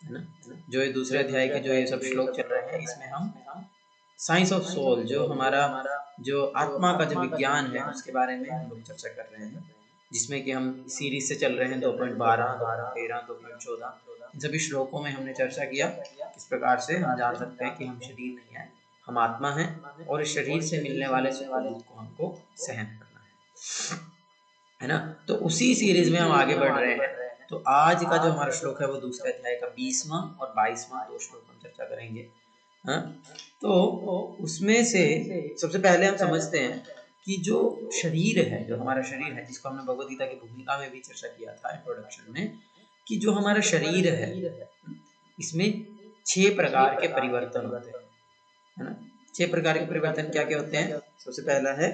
है ना। जो ये दूसरे अध्याय के जो ये सब श्लोक चल रहे हैं, इसमें हम साइंस ऑफ सोल, जो हमारा जो आत्मा का जो विज्ञान है उसके बारे में हम लोग चर्चा कर रहे हैं, जिसमें कि हम सीरीज से चल रहे हैं 2.12, 2.13, 2.14। इन सभी श्लोकों में हमने चर्चा किया किस प्रकार से हम जान सकते हैं कि हम शरीर नहीं है, हम आत्मा हैं, और इस शरीर से मिलने वाले सुख दुख को हमको सहन करना है ना। तो उसी सीरीज में हम आगे बढ़ रहे हैं। तो आज का जो हमारा श्लोक है वो दूसरे अध्याय का 20वां और 22वां दो श्लोक हम चर्चा करेंगे। हाँ, तो उसमें से सबसे पहले हम समझते हैं कि जो शरीर है, जो हमारा शरीर है, जिसको हमने भगवद गीता की भूमिका में भी चर्चा किया था इंट्रोडक्शन में, कि जो हमारा शरीर है इसमें 6 प्रकार के परिवर्तन होते हैं, है ना। 6 प्रकार के परिवर्तन क्या क्या होते हैं? सबसे पहला है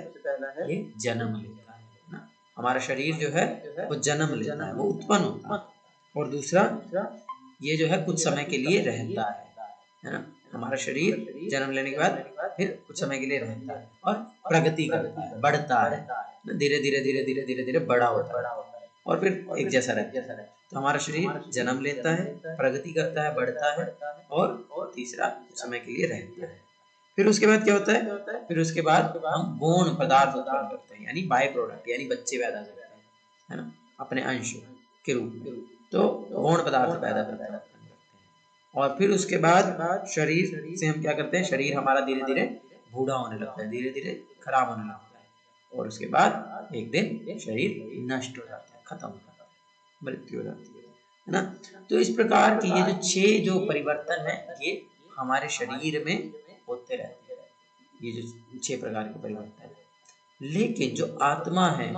ये जन्म लेता है ना, हमारा शरीर जो है वो जन्म लेता है, वो उत्पन्न होता है। और दूसरा ये जो है कुछ समय के लिए रहता है ना। हमारा शरीर जन्म लेने के बाद फिर कुछ समय के लिए रहता है और प्रगति करता है, बढ़ता है, धीरे धीरे धीरे धीरे धीरे धीरे बड़ा होता है और फिर एक जैसा रहता है। तो हमारा शरीर जन्म लेता है, प्रगति करता है, बढ़ता है और तीसरा कुछ समय के लिए रहता है। फिर उसके बाद क्या होता है? फिर उसके बाद हम गौण पदार्थ उत्पन्न करते हैं, यानी बाय प्रोडक्ट, यानी बच्चे पैदा करते हैं, है ना, अपने अंश के रूप में। तो गौण पदार्थ पैदा करते हैं। और फिर उसके बाद शरीर से हम क्या करते हैं? शरीर हमारा धीरे धीरे बूढ़ा होने लगता है, धीरे धीरे खराब होने लगता है, और उसके बाद एक दिन शरीर नष्ट हो जाता है, खत्म हो जाता है, मृत्यु हो जाती है ना। तो इस प्रकार की ये जो 6 जो परिवर्तन है ये हमारे शरीर में होते रहते हैं, ये जो 6 प्रकार के परिवर्तन है। लेकिन जो आत्मा है,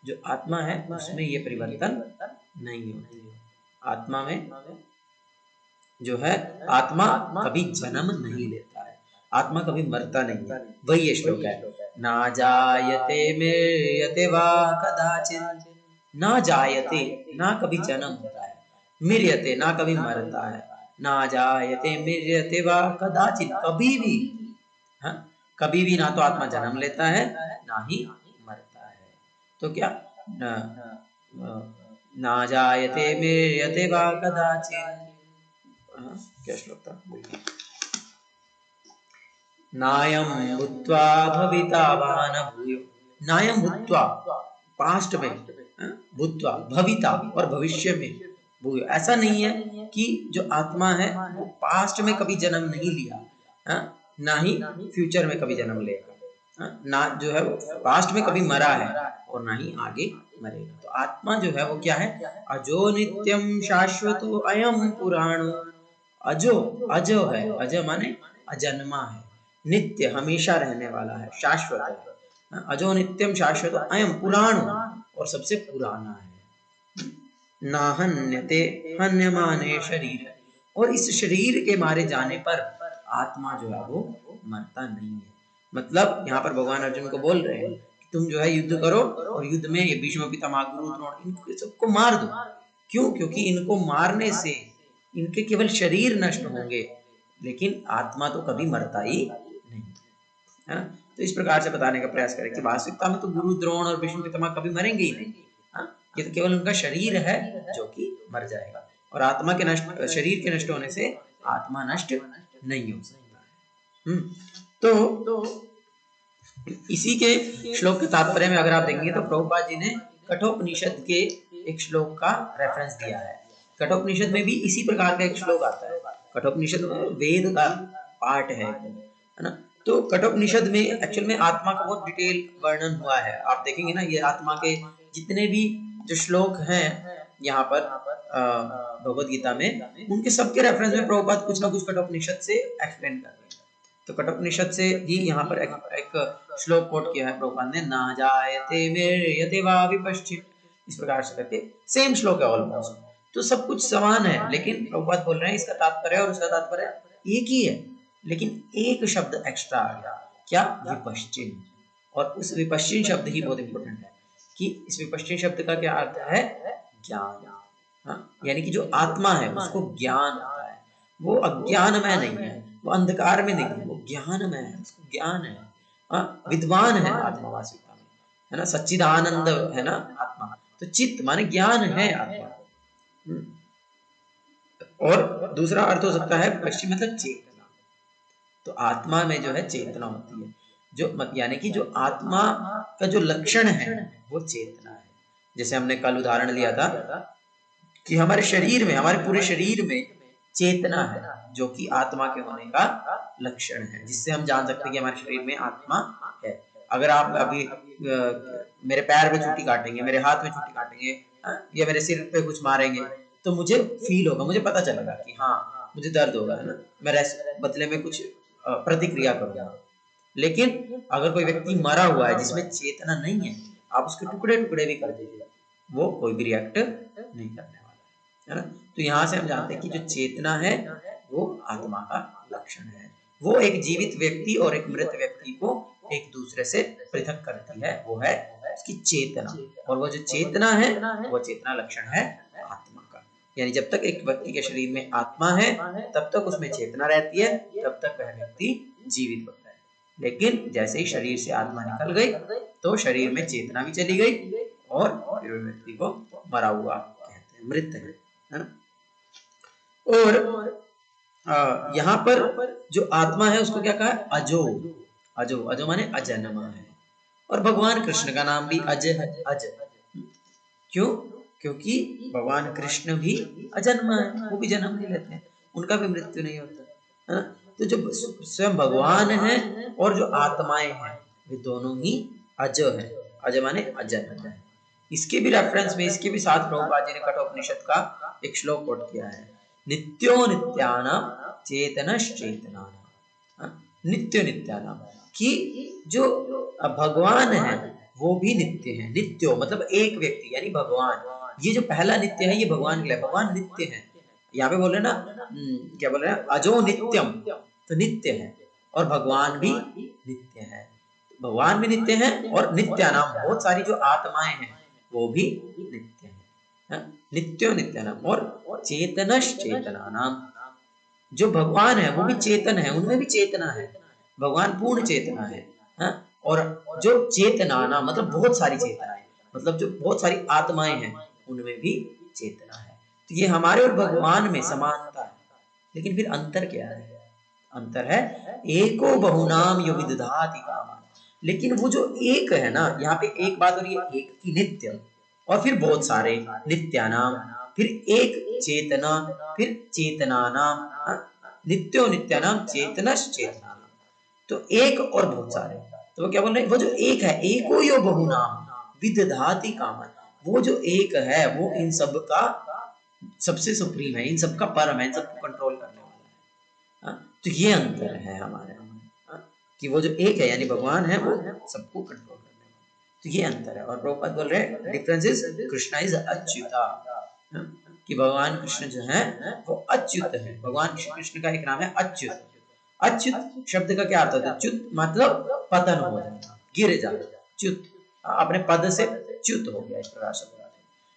जो आत्मा है उसमें ये परिवर्तन नहीं होते। आत्मा में जो है, आत्मा कभी जन्म नहीं लेता है, आत्मा कभी मरता नहीं है। वही ये श्लोक है, ना जायते म्रियते वा कदाचित्, ना जायते, ना कभी जन्म होता है, म्रियते, ना कभी मरता है, ना जायते म्रियते वा कदाचित्, कभी भी, हाँ, कभी भी ना तो आत्मा जन्म लेता है ना ही मरता है। तो क्या ना जायते म्रियते वा कदाचित्, क्या श्लोक था, नायं भूत्वा भविता वा न भूयो, नायं भूत्वा पास्ट में, भूत्वा भविता और भविष्य में भूयो, ऐसा नहीं है कि जो आत्मा है वो पास्ट में कभी जन्म नहीं लिया, ना ही फ्यूचर में कभी जन्म लेगा, ना जो है वो पास्ट में कभी मरा है और ना ही आगे मरेगा। तो आत्मा जो है वो क्या है? अजो नित्यम शाश्वतो अयम पुराणो, अजो, अजो है, अजो माने अजन्मा है, नित्य हमेशा रहने वाला है, शाश्वत है, अजो नित्यम शाश्वत अयम पुराण, और सबसे पुराना है, ना हन्यते हन्यमाने शरीर, और इस शरीर के मारे जाने पर आत्मा जो है वो मरता नहीं है। मतलब यहाँ पर भगवान अर्जुन को बोल रहे हैं कि तुम जो है युद्ध करो, और युद्ध में ये भीष्म पितामह गुरु द्रोण इनको सबको मार दो। क्यों? क्योंकि इनको मारने से इनके केवल शरीर नष्ट होंगे, लेकिन आत्मा तो कभी मरता ही नहीं, है ना। तो इस प्रकार से बताने का प्रयास करें कि वास्तविकता में तो गुरु द्रोण और भीष्म पितामह कभी मरेंगे ही नहीं, ये तो केवल उनका शरीर है जो कि मर जाएगा, और आत्मा के नष्ट, शरीर के नष्ट होने से आत्मा नष्ट नहीं हो सकता है। तो इसी के श्लोक के तात्पर्य में अगर आप देखेंगे तो प्रभुपाद जी ने कठोपनिषद के एक श्लोक का रेफरेंस दिया है। कठोपनिषद में भी इसी प्रकार का एक श्लोक आता है। कठोपनिषद वेद का पार्ट है ना। तो कठोपनिषद में एक्चुअल में आत्मा का बहुत डिटेल वर्णन हुआ है। आप देखेंगे ना, ये आत्मा के जितने भी जो श्लोक हैं यहाँ पर भगवद गीता में, उनके सबके रेफरेंस में प्रभुपाद कुछ ना कुछ कठोपनिषद से एक्सप्लेन कर रहे हैं। तो कठोपनिषद से ही यहाँ पर एक श्लोक कोट किया है प्रभुपाद ने, ना जायते म्रियते वा विपश्चित्, इस प्रकार से करके सेम श्लोक है ऑलमोस्ट। तो सब कुछ समान है, लेकिन प्रभुपाद बोल रहे हैं इसका तात्पर्य और उसका तात्पर्य एक ही है, लेकिन एक शब्द एक्स्ट्रा आ गया, क्या? विपश्चिन। और उस विपश्चिन शब्द ही बहुत इंपॉर्टेंट है कि इस विपश्चिन शब्द का क्या अर्थ है? ज्ञान। यानी कि जो आत्मा है उसको ज्ञान होता है, वो अज्ञान में नहीं है, वो अंधकार में नहीं है, वो ज्ञान में है, उसको ज्ञान है, विद्वान है आत्मा वास्तविकता में, है ना। सच्चिदानंद है ना आत्मा, तो चित्त माने ज्ञान है आत्मा। और दूसरा अर्थ हो सकता है पश्चिम मतलब चेतना। तो आत्मा में जो है चेतना होती है, जो यानी कि जो आत्मा का जो लक्षण है वो चेतना है। जैसे हमने कल उदाहरण लिया था कि हमारे शरीर में, हमारे पूरे शरीर में चेतना है, जो कि आत्मा के होने का लक्षण है, जिससे हम जान सकते हैं कि हमारे शरीर में आत्मा है। अगर आप अभी मेरे पैर में चुट्टी काटेंगे, मेरे हाथ में चुट्टी काटेंगे, या मेरे सिर पे कुछ मारेंगे, तो मुझे फील होगा, मुझे पता चलेगा कि हाँ मुझे दर्द होगा, है ना, मैं बदले में कुछ प्रतिक्रिया करूंगा। लेकिन अगर कोई व्यक्ति मरा हुआ है जिसमें चेतना नहीं है, आप उसके टुकड़े टुकड़े भी कर दीजिए, वो कोई भी रिएक्ट नहीं करने वाला है ना। तो यहाँ से हम जानते हैं कि जो चेतना है वो आत्मा का लक्षण है। वो एक जीवित व्यक्ति और एक मृत व्यक्ति को एक दूसरे से पृथक करती है, वो है उसकी चेतना। और वो जो चेतना है वो चेतना लक्षण है आत्मा का। यानी जब तक एक व्यक्ति के शरीर में आत्मा है तब तक उसमें चेतना रहती है, तब तक वह व्यक्ति जीवित होता है। लेकिन जैसे ही शरीर से आत्मा निकल गई तो शरीर में चेतना भी चली गई और फिर व्यक्ति को मरा हुआ कहते हैं, मृत है ना। और यहाँ पर जो आत्मा है उसको क्या कहा है? अजो। अजो, अजो माने अजन्मा है। और भगवान कृष्ण का नाम भी अज है, अज। क्यों? क्योंकि भगवान कृष्ण भी अजन्मा है, वो भी जन्म नहीं लेते हैं, उनका भी मृत्यु नहीं होता है। तो जो स्वयं भगवान है और जो आत्माएं हैं वे दोनों ही अज है। अज माने अजन्मा है। इसके भी रेफरेंस में, इसके भी साथ प्रभुपाद जी ने कठोपनिषद का एक श्लोक कोट किया है, नित्यो नित्यानाम चेतनश्चेतनानाम। नित्यो नित्यानाम कि जो भगवान है वो भी नित्य है। नित्यो मतलब एक व्यक्ति यानी भगवान। ये जो पहला नित्य है ये भगवान के लिए, भगवान नित्य है। यहाँ पे बोल रहे ना, क्या बोल रहे हैं? अजो नित्यम, तो नित्य है और भगवान भी नित्य है। भगवान भी नित्य है और नित्यानाम बहुत सारी जो आत्माएं हैं वो भी नित्य है। नित्यो नित्यानाम और चेतनश्चेतनानाम, जो भगवान है वो भी चेतन है, उनमें भी चेतना है, भगवान पूर्ण चेतना है। और जो चेतना ना मतलब बहुत सारी चेतना है, मतलब जो बहुत सारी आत्माएं हैं उनमें भी चेतना है। तो ये हमारे और भगवान में समानता है। लेकिन फिर अंतर क्या है? अंतर है एको बहुनाम यो विदधाति कामा। लेकिन वो जो एक है ना, यहाँ पे एक बात हो रही है, एक की नित्य और फिर बहुत सारे नित्यानाम, फिर एक चेतना, फिर चेतनानाम, नित्यो नित्यानाम चेतनश चेतनानाम। तो एक और बहुत सारे, तो वो क्या बोल रहे हैं? वो जो एक है, एको यो बहुनाम विदधाति कामा, वो जो एक है वो इन सब का सबसे सुप्रीम है, इन सबका परम है, इन सबको कंट्रोल करने वाला है। तो ये अंतर है हमारे कि वो जो एक है यानी भगवान है वो सबको कंट्रोल करने वाला। तो ये अंतर है। और प्रभुपाद बोल रहे हैं difference is Krishna is Achyuta, कि भगवान कृष्ण जो है वो अच्युत है। भगवान कृष्ण का एक नाम है अच्युत। अच्युत शब्द का क्या अर्थ होता है? च्युत मतलब पतन हो जाना, गिर जाना, च्युत अपने पद से च्युत हो गया, इस प्रकार से।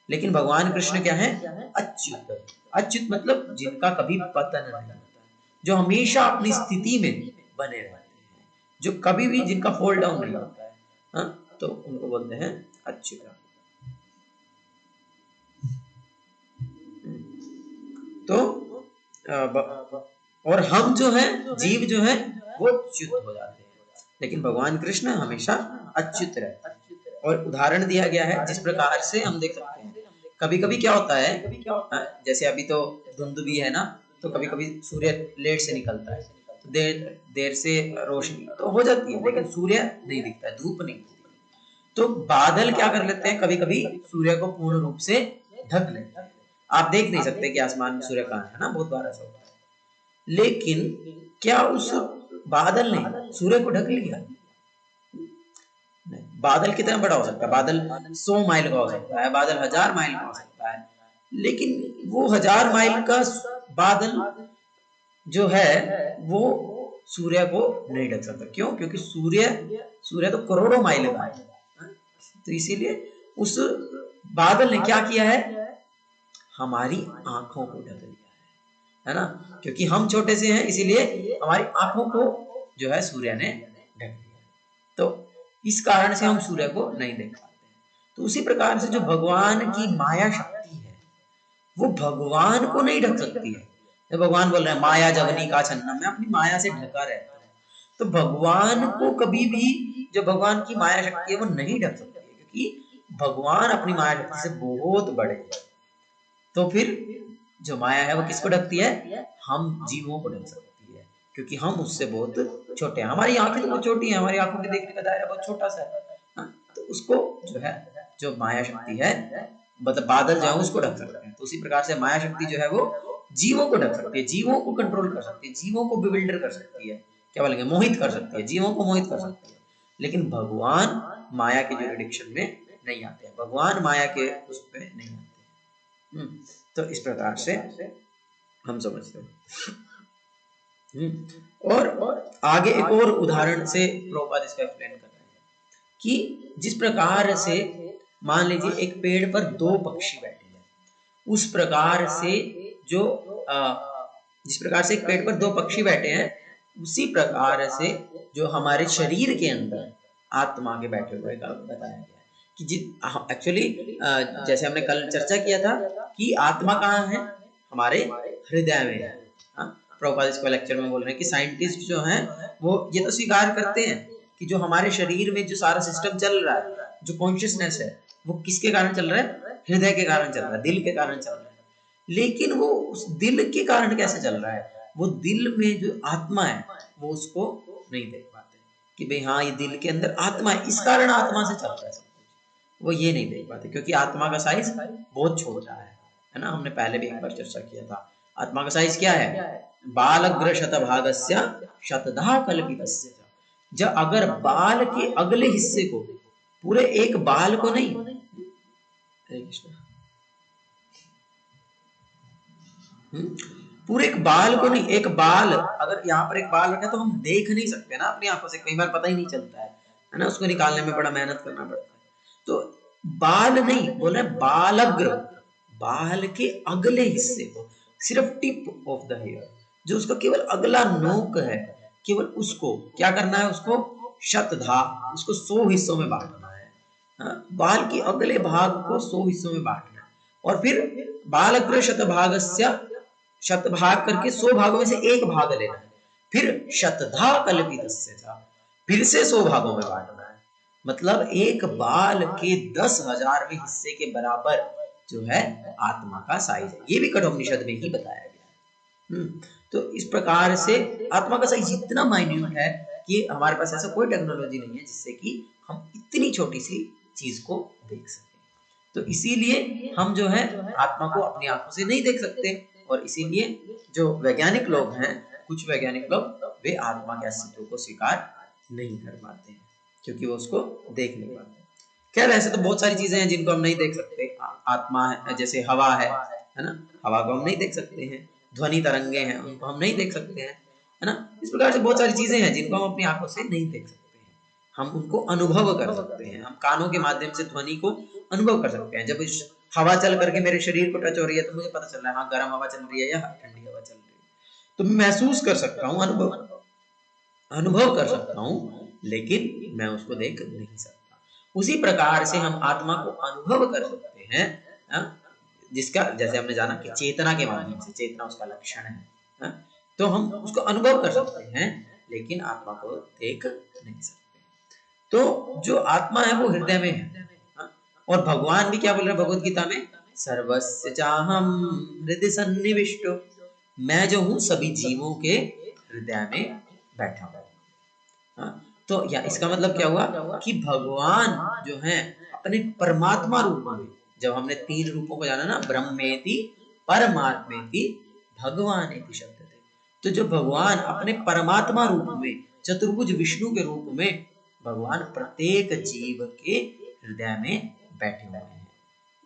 लेकिन भगवान कृष्ण क्या है? अच्युत। अच्युत मतलब जिनका कभी पतन नहीं होता, जो हमेशा अपनी स्थिति में बने रहते हैं, जो कभी भी जिनका फॉल डाउन नहीं होता है, तो उनको बोलते हैं अच्युत। तो और हम जो है, जीव जो है वो च्युत हो जाते हैं, लेकिन भगवान कृष्ण हमेशा अच्युत रहते हैं। और उदाहरण दिया गया है जिस प्रकार से हम देख सकते हैं, कभी कभी क्या होता है, जैसे अभी तो धुंध भी है ना, तो कभी कभी सूर्य लेट से निकलता है, तो देर देर से रोशनी तो हो जाती है, लेकिन सूर्य नहीं दिखता है, धूप नहीं दिखती। तो बादल क्या कर लेते हैं, कभी कभी सूर्य को पूर्ण रूप से ढक लेते हैं। आप देख नहीं सकते कि आसमान में सूर्य कहाँ है ना, बहुत बार ऐसा होता है। लेकिन क्या उस बादल ने सूर्य को ढक लिया? नहीं। बादल कितना बड़ा हो सकता है? बादल 100 माइल का हो सकता है, बादल 1000 माइल का हो सकता है, लेकिन वो 1000 माइल का बादल जो है वो सूर्य को नहीं ढक सकता। क्यों? क्योंकि सूर्य तो करोड़ों माइल का है। तो इसीलिए उस बादल ने क्या किया है? हमारी आंखों को ढक लिया है ना, क्योंकि हम छोटे से हैं इसीलिए हमारी आंखों को जो है सूर्य ने ढक लिया। तो इस कारण से हम सूर्य को नहीं देख पाते। तो उसी प्रकार से जो भगवान की माया शक्ति है वो भगवान को नहीं ढक सकती है, तो भगवान बोल रहे हैं माया जवनी का छन्ना, मैं अपनी माया से ढका रहता हूँ। तो भगवान को कभी भी जो भगवान की माया शक्ति है वो नहीं ढक सकती है, क्योंकि भगवान अपनी माया शक्ति से बहुत बड़े हैं। तो फिर जो माया है वो किसको ढकती है? हम जीवों को ढक सकती है, क्योंकि हम उससे बहुत छोटे हैं। हमारी आंखें तो बहुत छोटी हैं, हमारी आंखों के देखने का दायरा बहुत छोटा सा है। हाँ, तो उसको जो है, जो माया शक्ति है, मतलब बादल जो है उसको ढक सकते हैं। तो उसी प्रकार से माया शक्ति जो है वो जीवों को ढक सकती है, जीवों को कंट्रोल कर सकती है, जीवों को बिविल्डर कर सकती है, क्या बोलेंगे, मोहित कर सकती है, जीवों को मोहित कर सकती है। लेकिन भगवान माया के जुरिडिक्शन में नहीं आते हैं, भगवान माया के उस पर नहीं आते। तो इस प्रकार से हम समझते हैं। और आगे एक और उदाहरण से प्रभुपाद इसका एक्सप्लेन कर रहे हैं कि जिस प्रकार से मान लीजिए एक पेड़ पर दो पक्षी बैठे हैं, उस प्रकार से जो जिस प्रकार से एक पेड़ पर दो पक्षी बैठे हैं, उसी प्रकार से जो हमारे शरीर के अंदर आत्मा के बैठे हुए का बताया गया कि एक्चुअली जैसे हमने कल चर्चा किया था कि आत्मा कहाँ है, हमारे हृदय में है। प्रभुपाद इसको लेक्चर में बोल रहे हैं कि साइंटिस्ट जो हैं वो ये तो स्वीकार करते हैं कि जो हमारे शरीर में जो सारा सिस्टम चल रहा है, जो कॉन्शियसनेस है, वो किसके कारण चल रहा है? हृदय के कारण चल रहा है, दिल के कारण चल रहा है। लेकिन वो उस दिल के कारण कैसे चल रहा है? वो दिल में जो आत्मा है वो उसको नहीं देख पाते कि भाई हाँ ये दिल के अंदर आत्मा है, इस कारण आत्मा से चल रहा है सब कुछ, वो ये नहीं देख पाते क्योंकि आत्मा का साइज बहुत छोटा है ना। हमने पहले भी एक बार चर्चा किया था, आत्मा का साइज क्या है? बालग्र शतभागस्य शतधा कल्पितस्य। जब अगर बाल के अगले हिस्से को, पूरे एक बाल को नहीं, हरे कृष्ण, पूरे एक बाल को नहीं, एक बाल अगर यहाँ पर एक बाल रखा तो हम देख नहीं सकते ना अपनी आंखों से, कई बार पता ही नहीं चलता है ना, उसको निकालने में बड़ा मेहनत करना पड़ता है। तो बाल नहीं बोला, बालग्र, बाल के अगले हिस्से को, सिर्फ टिप ऑफ द हेयर, जो उसका केवल अगला नोक है, केवल उसको क्या करना है? उसको शतधा, उसको 100 हिस्सों में बांटना है। बाल के अगले भाग को 100 हिस्सों में बांटना है, और फिर बालग्र शतभागस्य, शतभाग करके 100 भागों में से एक भाग लेना है, फिर शतधा कल्पितस्य, फिर से 100 भागों में बांटना है। मतलब एक बाल के 10,000वें हिस्से के बराबर जो है आत्मा का साइज है। ये भी कठोपनिषद में ही बताया गया है। तो इस प्रकार से आत्मा का साइज इतना माइन्यूट है कि हमारे पास ऐसा कोई टेक्नोलॉजी नहीं है जिससे कि हम इतनी छोटी सी चीज को देख सकें। तो इसीलिए हम जो है आत्मा को अपनी आंखों से नहीं देख सकते, और इसीलिए जो वैज्ञानिक लोग हैं, कुछ वैज्ञानिक लोग, वे आत्मा के अस्तित्व को स्वीकार नहीं कर पाते हैं क्योंकि वो उसको देख नहीं पाते। खैर ऐसे तो बहुत सारी चीजें हैं जिनको हम नहीं देख सकते। आत्मा है, जैसे हवा है ना, हवा को हम नहीं देख सकते हैं। ध्वनि तरंगे हैं, उनको हम नहीं देख सकते हैं, है ना। इस प्रकार से बहुत सारी चीजें हैं जिनको हम अपनी आंखों से नहीं देख सकते हैं, हम उनको अनुभव कर सकते हैं। हम कानों के माध्यम से ध्वनि को अनुभव कर सकते हैं। जब इस हवा चल करके मेरे शरीर को टच हो रही है तो मुझे पता चल रहा है हाँ गर्म हवा चल रही है या ठंडी हवा चल रही है, तो मैं महसूस कर सकता हूँ, अनुभव कर सकता हूँ, लेकिन मैं उसको देख नहीं सकता। उसी प्रकार से हम आत्मा को अनुभव कर सकते हैं, जिसका जैसे हमने जाना कि चेतना के माध्यम से, चेतना उसका लक्षण है, तो हम उसको अनुभव कर सकते हैं लेकिन आत्मा को देख नहीं सकते। तो जो आत्मा है वो हृदय में है। और भगवान भी क्या बोल रहे हैं भगवत गीता में? सर्वस्य चाहम हृदय सन्निविष्टो, मैं जो हूँ सभी जीवों के हृदय में बैठा हूँ। तो या इसका मतलब क्या हुआ कि भगवान जो है अपने परमात्मा रूप में, जब हमने 3 रूपों को जाना ना, ब्रह्मेति परमात्मेति भगवानेति शब्द थे, तो जो भगवान अपने परमात्मा रूप में, चतुर्भुज विष्णु के रूप में, भगवान प्रत्येक जीव के हृदय में बैठे हुए हैं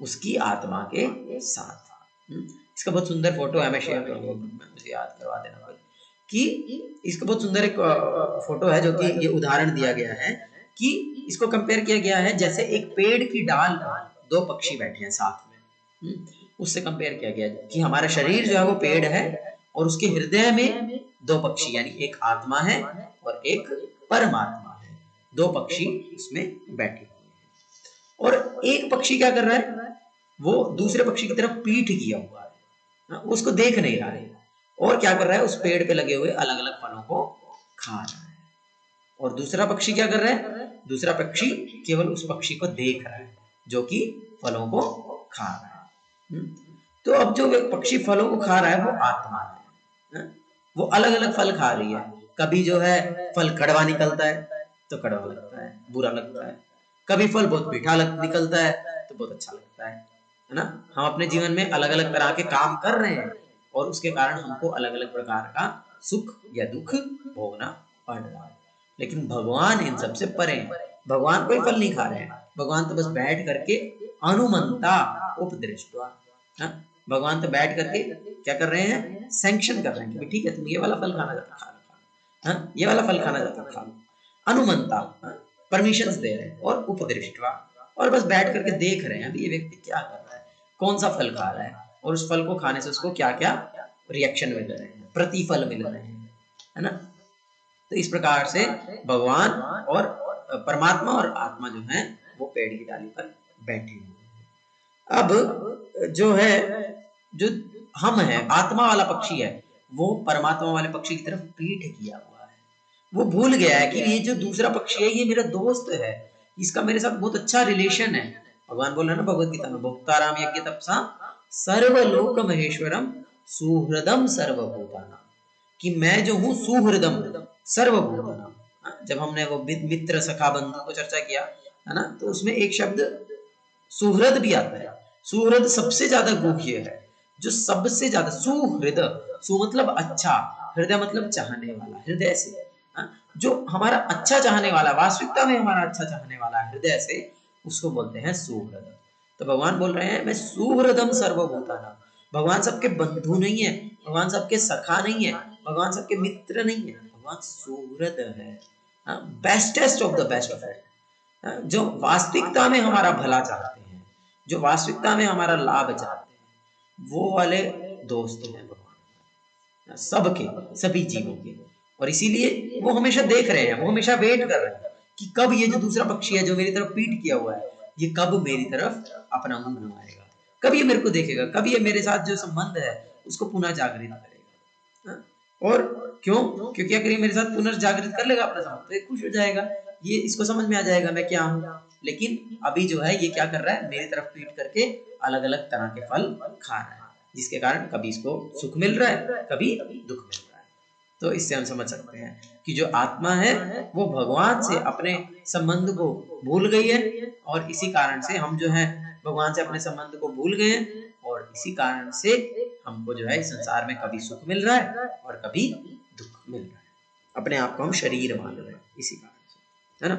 उसकी आत्मा के साथ। इसका बहुत सुंदर फोटो है, मैं शेयर करूंगा, मुझे याद करवा देना कोई, कि इसका बहुत सुंदर एक फोटो है जो कि ये उदाहरण दिया गया है कि इसको कंपेयर किया गया है जैसे एक पेड़ की डाल पर 2 पक्षी बैठे हैं साथ में। उससे कंपेयर किया गया कि हमारा शरीर जो है वो पेड़ है और उसके हृदय में 2 पक्षी, यानी एक आत्मा है और एक परमात्मा है, 2 पक्षी उसमें बैठे हुए हैं। और एक पक्षी क्या कर रहा है? वो दूसरे पक्षी की तरफ पीठ किया हुआ है, उसको देख नहीं रहा है। और क्या कर रहा है, उस पेड़ पे लगे हुए अलग अलग फलों को खा रहा है। और दूसरा पक्षी क्या कर रहा है, दूसरा पक्षी केवल उस पक्षी को देख रहा है जो कि फलों को खा रहा है। तो अब जो पक्षी फलों को खा रहा है वो आत्मा है। वो अलग अलग फल खा रही है। कभी जो है फल कड़वा निकलता है तो कड़वा लगता है, बुरा लगता है। कभी फल बहुत मीठा निकलता है तो बहुत अच्छा लगता है ना। हम अपने जीवन में अलग अलग तरह के काम कर रहे हैं और उसके कारण हमको अलग अलग प्रकार का सुख या दुख भोगना पड़ रहा है। लेकिन भगवान इन सबसे परे हैं। भगवान कोई फल नहीं खा रहे हैं, भगवान तो बस बैठ करके अनुमंता उपदृष्टवा, भगवान तो बैठ करके क्या कर रहे हैं, सैंक्शन कर रहे हैं कि ठीक है, तुम ये वाला फल खाना चाहते खा लो, ये वाला फल खाना चाहते खा लो। अनुमंता परमिशंस दे रहे हैं और उपदृष्टवा, और बस बैठ करके देख रहे हैं अभी ये व्यक्ति क्या कर रहा है, कौन सा फल खा रहा है और उस फल को खाने से उसको क्या क्या रिएक्शन मिल रहे हैं, प्रतिफल मिल रहे हैं, है ना। तो इस प्रकार से भगवान और परमात्मा और आत्मा जो है वो पेड़ की डाली पर बैठे हुए हैं। अब जो है, जो हम है, आत्मा वाला पक्षी है, वो परमात्मा वाले पक्षी की तरफ पीठ किया हुआ है। वो भूल गया है कि ये जो दूसरा पक्षी है ये मेरा दोस्त है, इसका मेरे साथ बहुत अच्छा रिलेशन है। भगवान बोल रहे हैं ना भगवत गीता में, भोक्ताराम यज्ञ तपसा सर्वलोक महेश्वरम सुहृदम सर्वभूतानाम, कि मैं जो हूँ सुहृदम सर्वभूतानाम। जब हमने वो मित्र सखा बंधु को चर्चा किया है ना, तो उसमें एक शब्द सुहृद भी आता है। सुहृद सबसे ज्यादा गुह्य है, जो सबसे ज्यादा सुहृद, सु मतलब अच्छा, हृदय मतलब चाहने वाला, हृदय से, जो हमारा अच्छा चाहने वाला, वास्तविकता में हमारा अच्छा चाहने वाला हृदय से, उसको बोलते हैं सुहृद। तो भगवान बोल रहे हैं मैं सुहृदम सर्वभूतानाम। भगवान सबके बंधु नहीं है, भगवान सबके सखा नहीं है, भगवान सबके मित्र नहीं है, भगवान सुहृद है, bestest of the best of it, जो वास्तविकता में हमारा भला चाहते हैं, जो वास्तविकता में हमारा लाभ चाहते हैं, वो वाले दोस्त हैं भगवान सबके, सभी जीवों के। और इसीलिए वो हमेशा देख रहे हैं, वो हमेशा वेट कर रहे हैं कि कब ये जो दूसरा पक्षी है जो मेरी तरफ पीठ किया हुआ है, ये कब मेरी तरफ अपना मुंह घुमाएगा, कब ये मेरे को देखेगा, कब ये मेरे साथ जो संबंध है उसको पुनः जागृत करेगा। और क्यों, क्योंकि अगर ये मेरे साथ पुनर्जागृत कर लेगा अपना संबंध तो ये खुश हो जाएगा, ये इसको समझ में आ जाएगा मैं क्या हूँ। लेकिन अभी जो है ये क्या कर रहा है, मेरी तरफ पीठ करके अलग अलग तरह के फल खा रहा है, जिसके कारण कभी इसको सुख मिल रहा है, कभी दुख मिल रहा है। तो इससे हम समझ सकते हैं कि जो आत्मा है वो भगवान से अपने संबंध को भूल गई है, और इसी कारण से हम जो है भगवान से अपने संबंध को भूल गए हैं, और इसी कारण से हमको जो है इस संसार में कभी सुख मिल रहा है और कभी दुख मिल रहा है। अपने आप को हम शरीर मान रहे हैं इसी कारण से, है ना।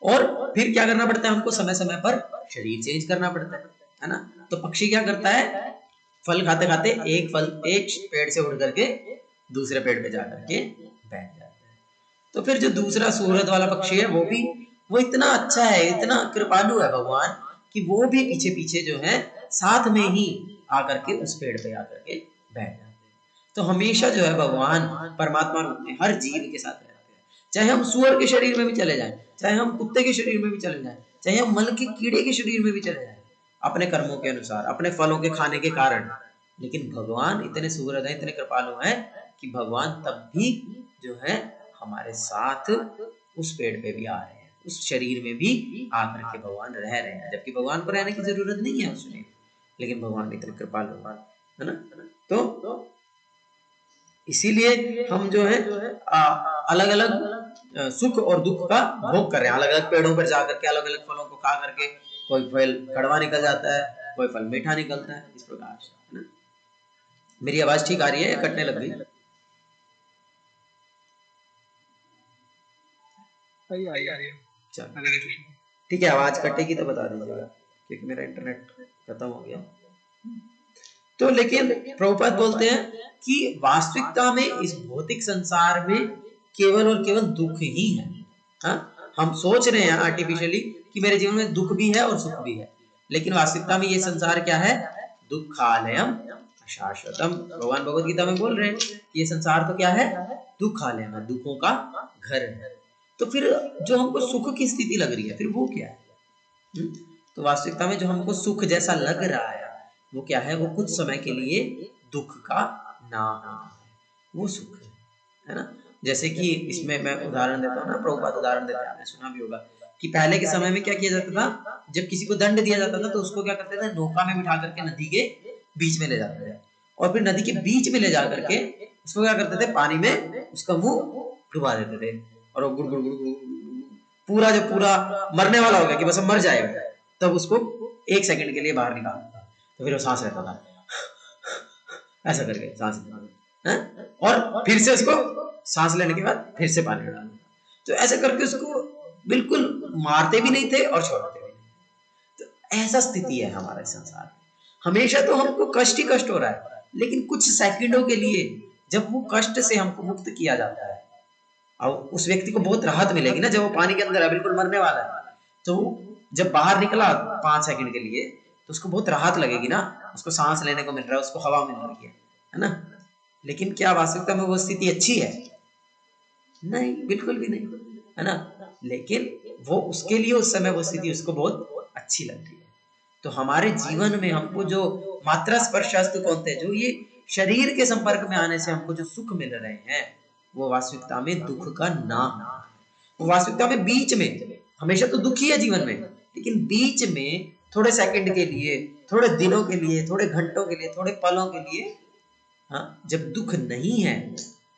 और फिर क्या करना पड़ता है हमको, समय समय पर शरीर चेंज करना पड़ता है ना। तो पक्षी क्या करता है, फल खाते खाते एक पेड़ से उड़ करके दूसरे पेड़ पे जाकर के बैठ जाता है। तो फिर जो दूसरा सूरत वाला पक्षी है वो इतना अच्छा है, इतना कृपालु है भगवान, कि वो भी पीछे पीछे जो है साथ में ही आकर के उस पेड़ पे आकर के बैठ जाते हैं। तो हमेशा जो है भगवान परमात्मा रूप में हर जीव के साथ रहते हैं, चाहे हम सुअर के शरीर में भी चले जाएं, चाहे हम कुत्ते के शरीर में भी चले जाएं, चाहे हम मल के कीड़े के शरीर में भी चले जाएं, अपने कर्मों के अनुसार, अपने फलों के खाने के कारण। लेकिन भगवान इतने सुहृद हैं, इतने कृपालु हैं कि भगवान तब भी जो है हमारे साथ उस पेड़ पे भी आ रहे हैं, उस शरीर में भी आकर के भगवान रह रहे हैं, जबकि भगवान को रहने की जरूरत नहीं है उस शरीर, लेकिन भगवान इतने कृपालु है ना। तो इसीलिए हम जो है अलग अलग सुख और दुख का भोग कर रहे हैं, अलग अलग पेड़ों पर जाकर के अलग अलग फलों को खा करके, कोई फल कड़वा निकल जाता है, कोई फल मीठा निकलता है, इस प्रकार से, है ना। मेरी आवाज ठीक आ रही है, कटने लग गई? ठीक है, आवाज कटेगी तो बता दीजिएगा, क्योंकि मेरा इंटरनेट खत्म हो गया। तो लेकिन प्रभुपाद बोलते हैं कि वास्तविकता में इस भौतिक संसार में केवल और केवल दुख ही है। हाँ, हम सोच रहे हैं आर्टिफिशियली कि मेरे जीवन में दुख भी है और सुख भी है, लेकिन वास्तविकता में ये संसार क्या है, दुखालयम शाश्वतम। भगवान भगवत गीता में बोल रहे हैं कि ये संसार तो क्या है, दुखालयम है, दुखों का घर है। तो फिर जो हमको सुख की स्थिति लग रही है, फिर वो क्या है? तो वास्तविकता में जो हमको सुख जैसा लग रहा है वो क्या है, वो कुछ समय के लिए दुख का ना होना है वो सुख है ना। जैसे कि इसमें मैं उदाहरण देता हूँ ना, प्रभुपाद उदाहरण देते हैं, आपने सुना भी होगा कि पहले के समय में क्या किया जाता था, जब किसी को दंड दिया जाता था तो उसको क्या करते थे, नौका में बिठा करके नदी के बीच में ले जाते थे, और फिर नदी के बीच में ले जा करके उसको क्या करते थे, पानी में उसका मुंह डुबा देते थे, और वो गुड़ गुड़ गुड़ गुड़ पूरा जब पूरा मरने वाला हो गया कि बस अब मर जाएगा, तब उसको 1 सेकंड के लिए बाहर निकालता था, तो फिर वो सांस रहता था ऐसा करके सांस है, और फिर से उसको सांस लेने के बाद फिर से पानी में डालना, तो ऐसे करके उसको बिल्कुल मारते भी नहीं थे और छोड़ते भी नहीं। तो ऐसा स्थिति है हमारा संसार में, हमेशा तो हमको कष्ट ही कष्ट हो रहा है, लेकिन कुछ सेकंडों के लिए जब वो कष्ट से हमको मुक्त किया जाता है, और उस व्यक्ति को बहुत राहत मिलेगी ना, जब वो पानी के अंदर है, बिल्कुल मरने वाला है, तो जब बाहर निकला 5 सेकंड के लिए, तो उसको बहुत राहत लगेगी ना, उसको सांस लेने को मिल रहा है, उसको हवा मिल रही है ना। लेकिन क्या वास्तविकता में वो स्थिति अच्छी है? नहीं, बिल्कुल भी नहीं, है ना। लेकिन वो उसके लिए उस समय वो स्थिति उसको बहुत अच्छी लगती है। तो हमारे जीवन में हमको जो मात्रा स्पर्शास्तु कौनते, जो ये शरीर के संपर्क में आने से हमको जो सुख मिल रहे हैं, वो वास्तविकता में दुख का ना होना है। वो वास्तविकता में बीच में, हमेशा तो दुख ही है जीवन में, लेकिन बीच में थोड़े सेकंड के लिए, थोड़े दिनों के लिए, थोड़े घंटों के लिए, थोड़े पलों के लिए, हाँ, जब दुख नहीं है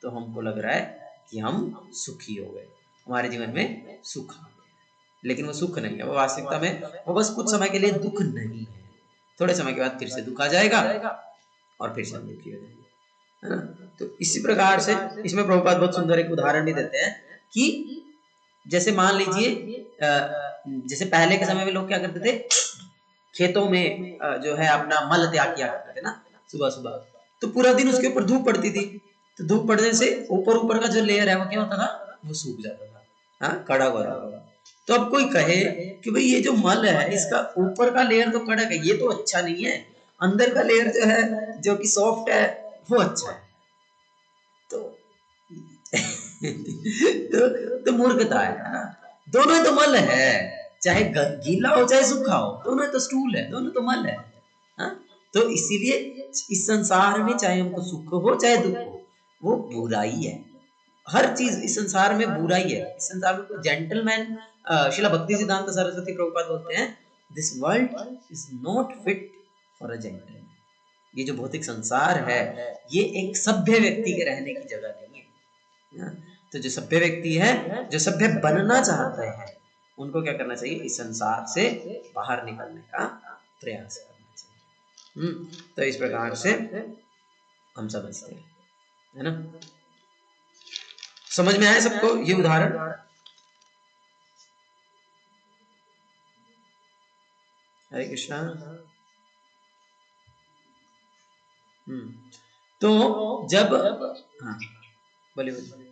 तो हमको लग रहा है कि हम सुखी हो गए, हमारे जीवन में सुख आ गया, लेकिन वो सुख नहीं है, वो वास्तविकता में वो बस कुछ समय के लिए दुख नहीं है, थोड़े समय के बाद फिर से दुख आ जाएगा और फिर से हम दुखी हो जाएंगे, है ना। तो इसी प्रकार से इसमें प्रभुपाद बहुत सुंदर एक उदाहरण भी देते हैं कि जैसे मान लीजिए जैसे पहले के समय में लोग क्या करते थे, खेतों में जो है अपना मल त्याग किया करते थे ना सुबह सुबह, तो पूरा दिन उसके ऊपर धूप पड़ती थी, तो धूप पड़ने से ऊपर ऊपर का जो लेयर है वो क्या होता था, वो सूख जाता था, हाँ, कड़क हो जाता था। तो अब कोई कहे कि भाई ये जो मल है इसका ऊपर का लेयर तो कड़क है, ये तो अच्छा नहीं है, अंदर का लेयर जो है जो कि सॉफ्ट है वो अच्छा है, तो तो मूर्खता है ना। दोनों तो मल है, चाहे गीला हो चाहे सूखा हो, दोनों तो स्टूल है, दोनों तो मल है, हाँ? तो इसीलिए इस संसार में चाहे हमको सुख हो चाहे दुख हो, वो बुराई है, हर चीज इस संसार में बुराई है। इस संसार में कोई जेंटलमैन, श्रील भक्ति सिद्धांत सरस्वती प्रभुपाद बोलते हैं, this world is not fit for a gentleman. ये जो भौतिक संसार है ये एक सभ्य व्यक्ति के रहने की जगह नहीं है। तो जो सभ्य व्यक्ति है, जो सभ्य बनना चाहते हैं, उनको क्या करना चाहिए, इस संसार से बाहर निकलने का प्रयास करना चाहिए। तो इस प्रकार से हम समझते हैं, है ना। समझ में आया सबको ये उदाहरण? हरे कृष्णा। तो जब, हाँ बोलिए बोलिए।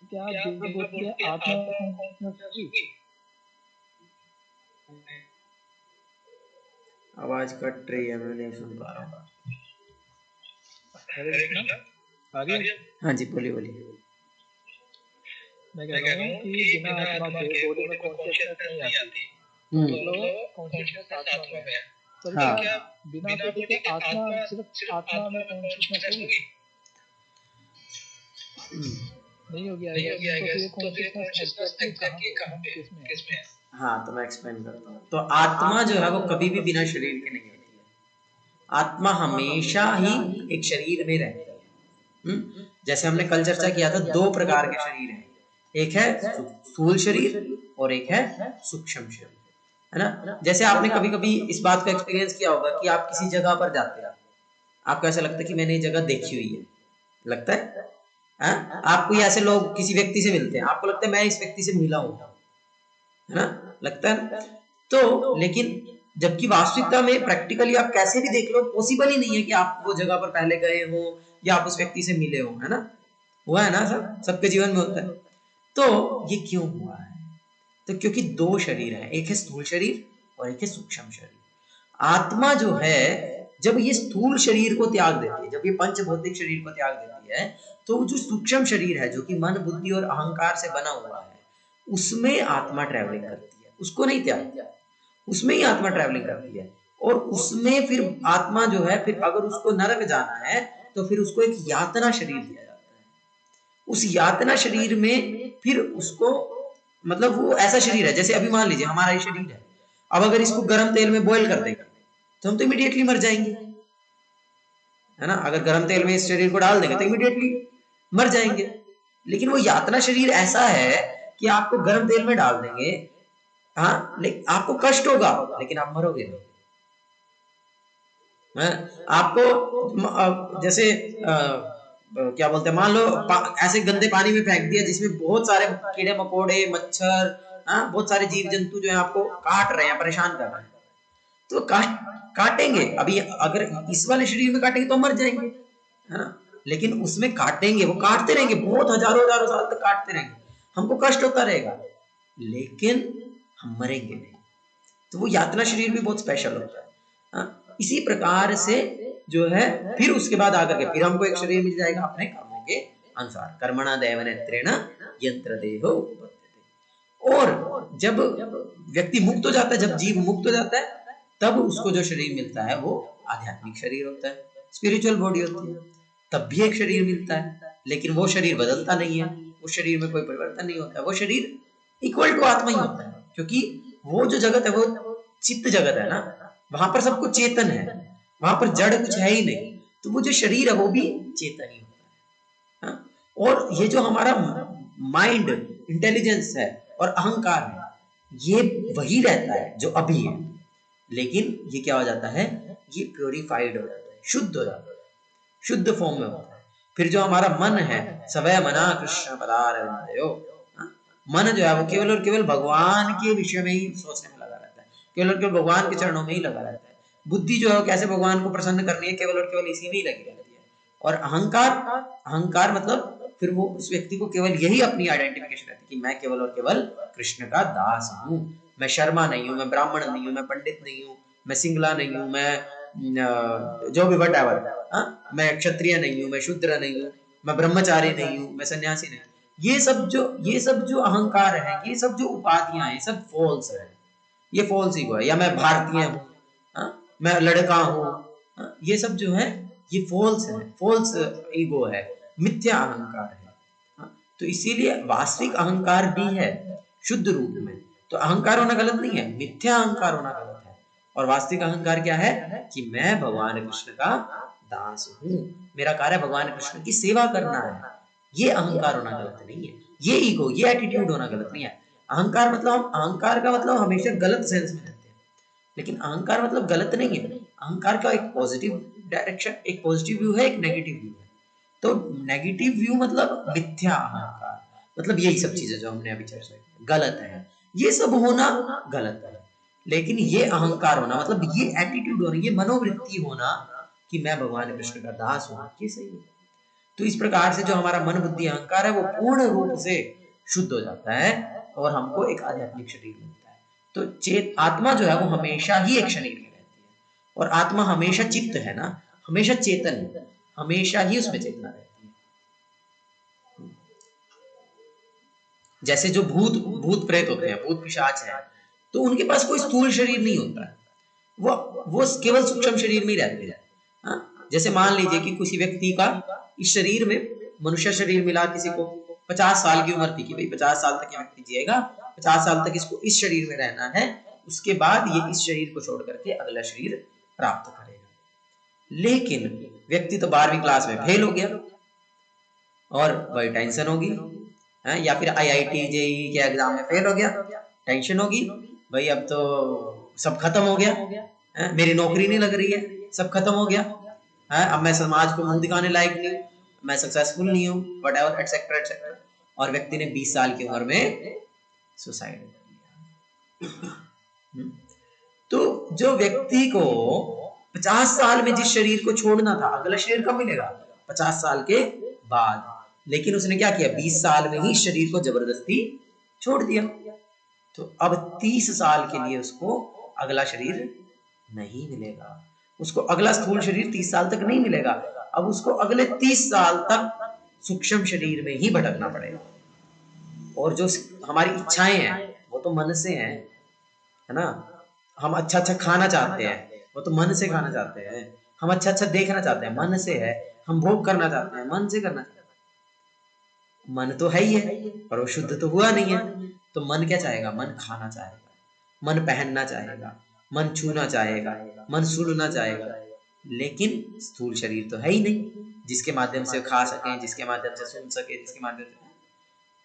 क्या आत्मा आवाज कट रही है, मैं नहीं सुन पा रहा हूँ। हाँ जी बोलिए बोलिए। मैं कह रहा हूँ कि बिना आत्मा के बॉडी में कॉन्शियसनेस नहीं आती, मतलब कॉन्शियसनेस आत्मा में है, पर क्या बिना बॉडी के आत्मा सिर्फ आत्मा में कॉन्शियसनेस होगी? नहीं होगी, तो फिर कॉन्शियसनेस एग्जैक्टली कहाँ पे, किसमें है? हाँ तो मैं एक्सप्लेन करता हूँ। तो आत्मा जो है वो कभी भी बिना शरीर के नहीं होती है, आत्मा हमेशा ही एक शरीर में रहती है। जैसे हमने कल चर्चा किया था, 2 प्रकार के शरीर हैं, एक है स्थूल शरीर और एक है सूक्ष्म शरीर, है ना। जैसे आपने कभी कभी इस बात को एक्सपीरियंस किया होगा कि आप किसी जगह पर जाते हैं, आपको ऐसा लगता है कि मैंने ये जगह देखी हुई है, लगता है, आप कोई ऐसे लोग किसी व्यक्ति से मिलते हैं, आपको लगता है मैं इस व्यक्ति से मिला हूं, है ना, लगता है। तो लेकिन जबकि वास्तविकता में प्रैक्टिकली आप कैसे भी देख लो, पॉसिबल ही नहीं है कि आप वो जगह पर पहले गए हो या आप उस व्यक्ति से मिले हो, है ना। हुआ है ना, सबके जीवन में होता है। तो ये क्यों हुआ है? तो क्योंकि 2 शरीर हैं, एक है स्थूल शरीर और एक है सूक्ष्म शरीर। आत्मा जो है जब ये स्थूल शरीर को त्याग देती है, जब ये पंच भौतिक शरीर को त्याग देती है, तो जो सूक्ष्म शरीर है जो कि मन बुद्धि और अहंकार से बना हुआ है, उसमें आत्मा ट्रैवलिंग करती है, उसको नहीं त्यागती, उसमें ही आत्मा ट्रैवलिंग करती है। और उसमें फिर आत्मा जो है, फिर अगर उसको नरक जाना है तो फिर उसको एक यातना शरीर दिया जाता है। उस यातना शरीर में फिर उसको, मतलब वो ऐसा शरीर है जैसे अभी मान लीजिए हमारा ये शरीर है, अब अगर इसको गर्म तेल में बॉईल कर देंगे तो हम तो इमीडिएटली मर जाएंगे, है ना। अगर गर्म तेल में इस शरीर को डाल देंगे तो इमीडिएटली मर जाएंगे। लेकिन वो यातना शरीर ऐसा है कि आपको गर्म तेल में डाल देंगे, हाँ, लेकिन आपको कष्ट होगा लेकिन आप मरोगे नहीं। आपको जैसे क्या बोलते हैं, मान लो ऐसे गंदे पानी में फेंक दिया जिसमें बहुत सारे कीड़े मकोड़े मच्छर, बहुत सारे जीव जंतु जो है आपको काट रहे हैं, परेशान कर रहे हैं, तो काटेंगे। अभी अगर इस वाले शरीर में काटेंगे तो मर जाएंगे, है ना। लेकिन उसमें काटेंगे, वो काटते रहेंगे, बहुत हजारों हजारों साल तक काटते रहेंगे, हमको कष्ट होता रहेगा लेकिन हम मरेंगे नहीं। तो वो यातना शरीर भी बहुत स्पेशल होता है। इसी प्रकार से जो है फिर उसके बाद आकर के फिर हमको एक शरीर मिल जाएगा अपने कर्मों के अनुसार, कर्मणा दैवनेत्रेण यंत्र देहो। और जब व्यक्ति मुक्त हो जाता है, जब जीव मुक्त हो जाता है, तब उसको जो शरीर मिलता है वो आध्यात्मिक शरीर होता है, स्पिरिचुअल बॉडी होती है। तब भी एक शरीर मिलता है, लेकिन वो शरीर बदलता नहीं है, उस शरीर में कोई परिवर्तन नहीं होता, वो शरीर इक्वल टू आत्मा ही होता है। क्योंकि वो जो जगत है वो चित्त जगत है ना, वहां पर सब कुछ चेतन है, वहां पर जड़ कुछ है ही नहीं, तो वो जो शरीर है वो भी चेतन ही होता है। और ये जो हमारा माइंड, इंटेलिजेंस है और अहंकार है, ये वही रहता है जो अभी है, लेकिन ये क्या हो जाता है, ये प्योरीफाइड हो जाता है, शुद्ध हो जाता है, शुद्ध फॉर्म में होता है। फिर जो हमारा मन है, सवय मना कृष्ण पदारविंदयो, मन जो है वो केवल और केवल भगवान के विषय में ही सोचने में लगा रहता है, केवल और केवल भगवान के चरणों में ही लगा रहता है। बुद्धि जो है कैसे भगवान को प्रसन्न करनी है, केवल और केवल इसी में ही लगी रहती है। और अहंकार, अहंकार मतलब फिर वो उस व्यक्ति को केवल यही अपनी आइडेंटिफिकेशन रहती है कि मैं केवल और केवल कृष्ण का दास हूँ, मैं शर्मा नहीं हूँ, मैं ब्राह्मण नहीं हूँ, मैं पंडित नहीं हूँ, मैं सिंगला नहीं हूँ, मैं जो भी वटएवर, मैं क्षत्रिय नहीं हूँ, मैं शूद्र नहीं हूँ, मैं ब्रह्मचारी नहीं हूँ, मैं सन्यासी नहीं। ये सब जो अहंकार है, ये सब जो उपाधियां हैं, सब फॉल्स है, ये फॉल्स ईगो है। या मैं भारतीय हूँ, मैं लड़का हूँ, ये सब जो है ये फॉल्स है, फॉल्स ईगो है, मिथ्या अहंकार है। तो इसीलिए वास्तविक अहंकार भी है शुद्ध रूप में, तो अहंकार होना गलत नहीं है, मिथ्या अहंकार होना गलत है। और वास्तविक अहंकार क्या है कि मैं भगवान कृष्ण का दास हूँ, मेरा कार्य भगवान कृष्ण की सेवा करना है, ये अहंकार होना गलत नहीं है, ये ईगो, ये एटीट्यूड होना गलत नहीं है। अहंकार मतलब, अहंकार का मतलब हमेशा गलत सेंस में रहते हैं, लेकिन अहंकार मतलब गलत नहीं है। अहंकार का एक पॉजिटिव डायरेक्शन, एक पॉजिटिव व्यू है, एक नेगेटिव व्यू है। तो नेगेटिव व्यू मतलब मिथ्या अहंकार, मतलब यही सब चीजें जो हमने अभी चर्चा की गलत है, ये सब होना गलत है। लेकिन ये अहंकार होना मतलब ये एटीट्यूड होना, ये मनोवृत्ति होना कि मैं भगवान कृष्ण का दास हूं, ये सही है। तो इस प्रकार से जो हमारा मन बुद्धि अहंकार है वो पूर्ण रूप से शुद्ध हो जाता है और हमको एक आध्यात्मिक शरीर मिलता है। तो चेत आत्मा जो है वो हमेशा ही एक शरीर में रहती है, और आत्मा हमेशा चित्त है ना, हमेशा चेतन है, हमेशा ही उसमें चेतना रहती है। जैसे जो भूत भूत प्रेत होते हैं, भूत पिशाच है, तो उनके पास कोई स्थूल शरीर नहीं होता है, वो केवल सूक्ष्म शरीर में ही रहते हैं। जैसे मान लीजिए कि किसी व्यक्ति का इस शरीर में मनुष्य शरीर मिला, किसी को 50 साल की उम्र थी कि भाई 50 साल तक ये व्यक्ति जिएगा, 50 साल तक इसको इस शरीर में रहना है, उसके बाद ये इस शरीर को छोड़ करके अगला शरीर प्राप्त करेगा। लेकिन व्यक्ति तो 12वीं क्लास में फेल हो गया और बड़ी टेंशन होगी, या फिर IIT JEE के एग्जाम में फेल हो गया, टेंशन होगी, भाई अब तो सब खत्म हो गया, मेरी नौकरी नहीं लग रही है, सब खत्म हो गया, अब मैं समाज को मुंह दिखाने लायक नहीं हूँ, मैं सक्सेसफुल नहीं हूँ, व्हाटएवर एटसेट्रा एटसेट्रा। और व्यक्ति ने 20 साल की उम्र में सुसाइड कर लिया। तो जो व्यक्ति को 50 साल में जिस शरीर को छोड़ना था, अगला शरीर कब मिलेगा, 50 साल के बाद, लेकिन उसने क्या किया, 20 साल में ही शरीर को जबरदस्ती छोड़ दिया। तो अब 30 साल के लिए उसको अगला शरीर नहीं मिलेगा। उसको अगला स्थूल शरीर 30 साल तक नहीं मिलेगा, अब उसको अगले 30 साल तक सूक्ष्म शरीर में ही भटकना पड़ेगा। और जो हमारी इच्छाएं हैं वो तो मन से हैं, है ना। हम अच्छा अच्छा खाना चाहते हैं, वो तो मन से खाना चाहते हैं। हम अच्छा अच्छा देखना चाहते हैं, मन से है। हम भोग करना चाहते हैं, मन से करना चाहते हैं। मन तो है ही है पर वो शुद्ध तो हुआ नहीं है। तो मन क्या चाहेगा? मन खाना चाहेगा, मन पहनना चाहेगा, मन छूना चाहेगा, मन सुनना चाहेगा। लेकिन स्थूल शरीर तो है ही नहीं जिसके माध्यम से खा सके, जिसके माध्यम से सुन सके, जिसके माध्यम से,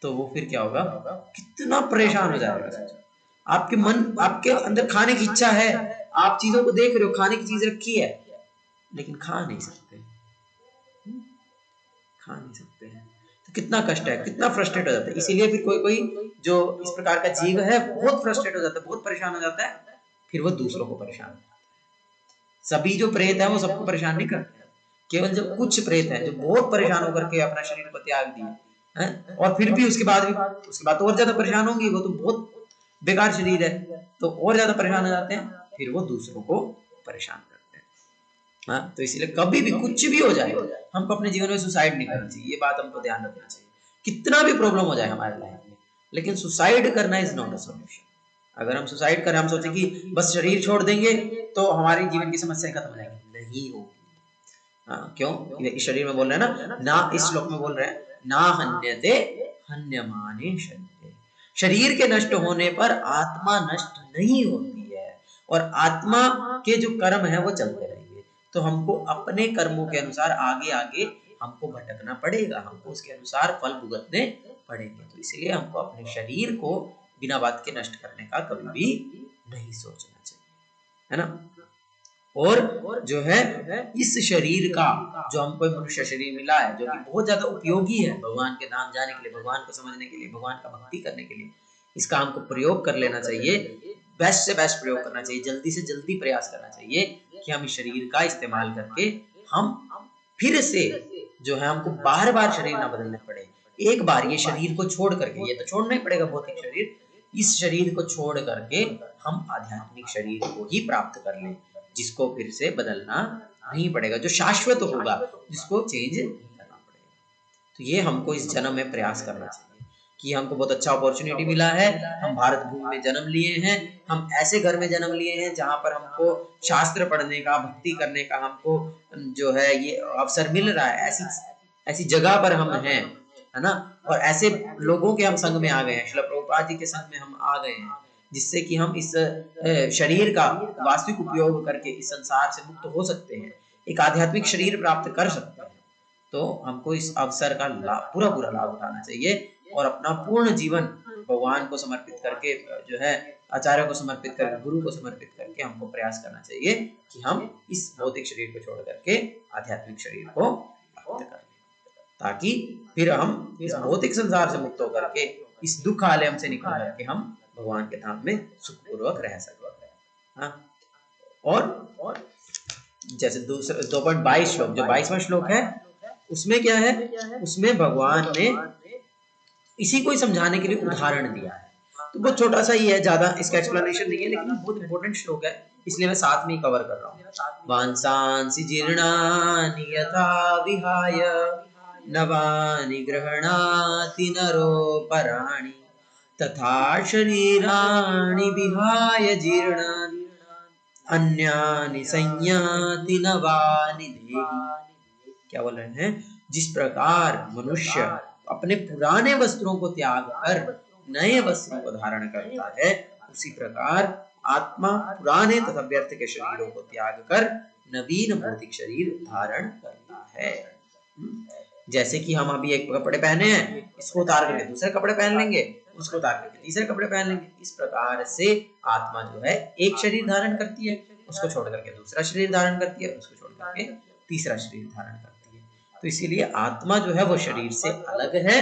तो वो फिर क्या होगा? कितना परेशान हो जाएगा। आपके मन, आपके अंदर खाने की इच्छा है, आप चीजों को देख रहे हो, खाने की चीज रखी है, लेकिन खा नहीं सकते, खा नहीं सकते हैं। तो कितना कष्ट है, कितना फ्रस्ट्रेट हो जाता है। इसीलिए फिर कोई कोई जो इस प्रकार का जीव है बहुत फ्रस्ट्रेट हो जाता है, बहुत परेशान हो जाता है, फिर वो दूसरों को परेशान करता है। सभी जो प्रेत है वो सबको परेशान नहीं करते, केवल जो कुछ प्रेत है जो बहुत परेशान होकर के अपना शरीर को त्याग दिए हैं, और फिर भी उसके बाद तो और ज्यादा परेशान होंगी, वो तो बहुत बेकार शरीर है, तो और ज्यादा परेशान हो जाते हैं, फिर वो दूसरों को परेशान करते हैं। हाँ, तो इसलिए कभी भी कुछ भी हो जाए हमको अपने जीवन में सुसाइड नहीं करना चाहिए, ये बात हमको ध्यान रखना चाहिए। कितना भी प्रॉब्लम हो जाए हमारे लाइफ में, लेकिन सुसाइड करना इज नॉट अ सॉल्यूशन। अगर हम सुसाइड करें, हम सोचे कि बस शरीर छोड़ देंगे तो हमारी जीवन की समस्या खत्म हो जाएगी, नहीं होगी। हाँ, क्यों? इस शरीर में बोल रहे हैं ना, इस श्लोक में बोल रहे हैं ना हन्यते हन्यमाने शरीरे। शरीर के नष्ट होने पर आत्मा नष्ट नहीं होती है, और आत्मा के जो कर्म है वो चलते रहेंगे। तो हमको अपने कर्मों के अनुसार आगे आगे हमको भटकना पड़ेगा, हमको उसके अनुसार फल भुगतने पड़ेंगे। तो इसलिए हमको अपने शरीर को बिना बात के नष्ट करने का कभी भी नहीं सोचना चाहिए, है ना। और जो है इस शरीर का, जो हमको मनुष्य शरीर मिला है, जो कि बहुत ज्यादा उपयोगी है भगवान के धाम जाने के लिए, भगवान को समझने के लिए, भगवान का भक्ति करने के लिए, इसका हमको प्रयोग कर लेना चाहिए, बेस्ट से बेस्ट प्रयोग करना चाहिए, जल्दी से जल्दी प्रयास करना चाहिए कि हम इस शरीर का इस्तेमाल करके हम फिर से जो है हमको बार बार शरीर ना बदलने पड़े। एक बार ये शरीर को छोड़ करके, ये तो छोड़ना ही पड़ेगा भौतिक शरीर, इस शरीर को छोड़ करके हम आध्यात्मिक शरीर को ही प्राप्त कर लें, जिसको फिर से बदलना नहीं पड़ेगा, जो शाश्वत होगा, जिसको चेंज नहीं करना पड़ेगा। तो ये हमको इस जन्म में प्रयास करना चाहिए कि हमको बहुत अच्छा अपॉर्चुनिटी मिला है, हम भारत भूमि में जन्म लिए हैं, हम ऐसे घर में जन्म लिए हैं जहां पर हमको शास्त्र पढ़ने का, भक्ति करने का हमको जो है ये अवसर मिल रहा है। ऐसी ऐसी जगह पर हम हैं, है ना, और ऐसे लोगों के हम संग में आ गए हैं, श्रील प्रभुपाद जी के संग में हम आ गए हैं, जिससे कि हम इस शरीर का वास्तविक उपयोग करके इस संसार से मुक्त हो सकते हैं, एक आध्यात्मिक शरीर प्राप्त कर सकते हैं। तो हमको इस अवसर का पूरा पूरा लाभ उठाना चाहिए और अपना पूर्ण जीवन भगवान को समर्पित करके, जो है आचार्य को समर्पित करके, गुरु को समर्पित करके हमको प्रयास करना चाहिए कि हम इस भौतिक शरीर को छोड़ करके आध्यात्मिक शरीर को प्राप्त करें, ताकि फिर हम इस भौतिक संसार से मुक्त होकर के इस दुख आलयम से निकल करके हम भगवान के धाम में सुखपूर्वक रह सकते हैं। हाँ, और जैसे दूसरा 2.22 श्लोक, जो 22वां श्लोक है, उसमें क्या है, उसमें भगवान ने इसी को समझाने के लिए उदाहरण दिया है। तो बहुत छोटा सा ही है, ज्यादा इसका एक्सप्लेनेशन नहीं है, लेकिन बहुत इंपॉर्टेंट श्लोक है, इसलिए मैं साथ में ही कवर कर रहा हूँ। वांसांसि जीर्णानि यथा विहाय नवानि गृह्णाति नरोपराणि तथा शरीराणि विहाय जीर्णानि अन्यानि संयाति नवानि देहि। क्या बोल रहे हैं? जिस प्रकार मनुष्य अपने पुराने वस्त्रों को त्याग कर नए वस्त्रों को धारण करता है, उसी प्रकार आत्मा पुराने तथा व्यर्थ के शरीरों को त्याग कर नवीन भौतिक शरीर धारण करता है। जैसे कि हम अभी एक कपड़े पहने हैं, इसको उतार करके दूसरे कपड़े पहन लेंगे, उसको उतार करके तीसरे कपड़े पहन लेंगे। इस प्रकार से आत्मा जो है एक शरीर धारण करती है, उसको छोड़ करके दूसरा शरीर धारण करती है, उसको छोड़ करके तीसरा शरीर धारण करती है। तो इसीलिए आत्मा जो है वो शरीर से अलग है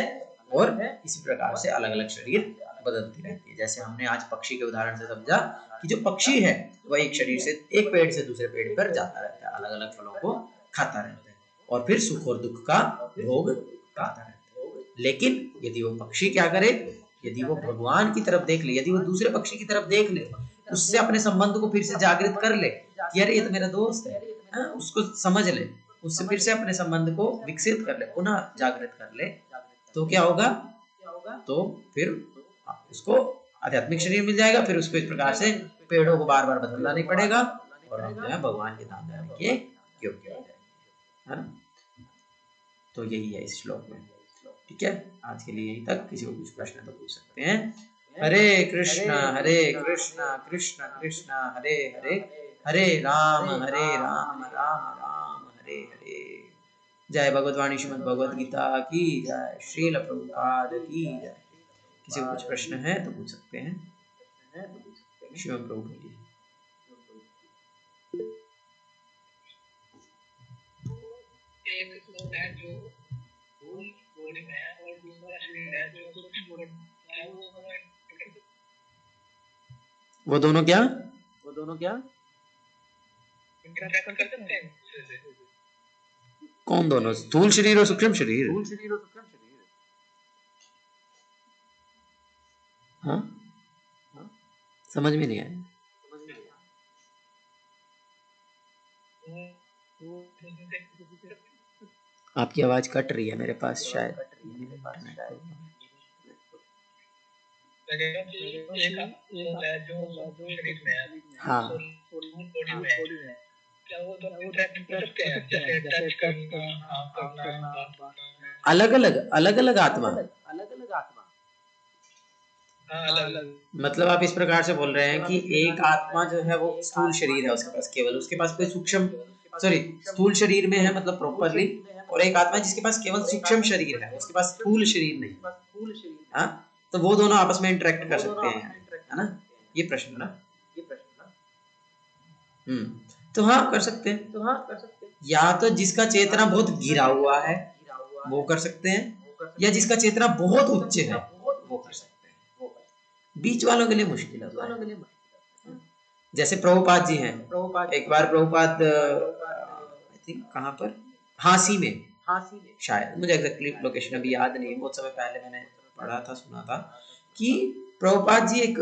और इसी प्रकार से अलग अलग शरीर बदलती रहती है। जैसे हमने आज पक्षी के उदाहरण से समझा कि जो पक्षी है वह एक शरीर से, एक पेड़ से दूसरे पेड़ पर जाता रहता है, अलग अलग फलों को खाता रहता है और फिर सुख और दुख का भोग पाता रहता है। लेकिन यदि वो पक्षी क्या करे, यदि वो भगवान की तरफ देख ले, यदि वो दूसरे पक्षी की तरफ देख ले, उससे अपने संबंध को फिर से जागृत कर ले कि अरे ये तो मेरा दोस्त है, उसको समझ ले, उससे फिर से अपने संबंध को विकसित कर ले, पुनः जागृत कर ले, तो क्या होगा, तो फिर उसको आध्यात्मिक शरीर मिल जाएगा। फिर उसको इस प्रकार से पेड़ों को बार बार बदलना नहीं पड़ेगा और हम जो है भगवान के धाम जाने के योग्य हो जाएंगे, है ना। तो यही है इस श्लोक में। ठीक है, आज के लिए यही तक। किसी को कुछ प्रश्न तो पूछ सकते हैं। हरे कृष्णा कृष्ण कृष्ण हरे हरे, हरे राम राम राम हरे हरे। जय भगवतवाणी श्रीमद् भगवद गीता की जय, श्रील प्रभुपाद की जय। किसी को कुछ प्रश्न है तो पूछ सकते हैं। शिव प्रभु बोलिए। वो दोनों क्या कौन दोनों, स्थूल शरीर और सूक्ष्म शरीर? हाँ, समझ में नहीं आया। आपकी आवाज कट रही है मेरे पास, शायद हाँ, अलग अलग आत्मा। मतलब आप इस प्रकार से बोल रहे हैं कि एक आत्मा जो है वो स्थूल शरीर है उसके पास, केवल उसके पास कोई सूक्ष्म, सॉरी स्थूल शरीर में है मतलब प्रॉपरली, और एक आत्मा जिसके पास केवल सूक्ष्म शरीर है, उसके पास स्थूल शरीर नहीं। हाँ, तो वो दोनों आपस में इंटरेक्ट कर सकते हैं, है ना, ये प्रश्न ना। तो हाँ कर सकते हैं। या तो जिसका चेतना बहुत गिरा हुआ है वो कर सकते हैं, या जिसका चेतना बहुत उच्च है वो कर सकते हैं। बीच वालों के लिए मुश्किल है। जैसे प्रभुपाद जी हैं, एक बार प्रभुपाद आई थिंक कहाँ पर, हाँसी में शायद, मुझे एग्जैक्टली लोकेशन अभी याद नहीं, बहुत समय पहले मैंने पढ़ा था, सुना था कि प्रभुपाद जी एक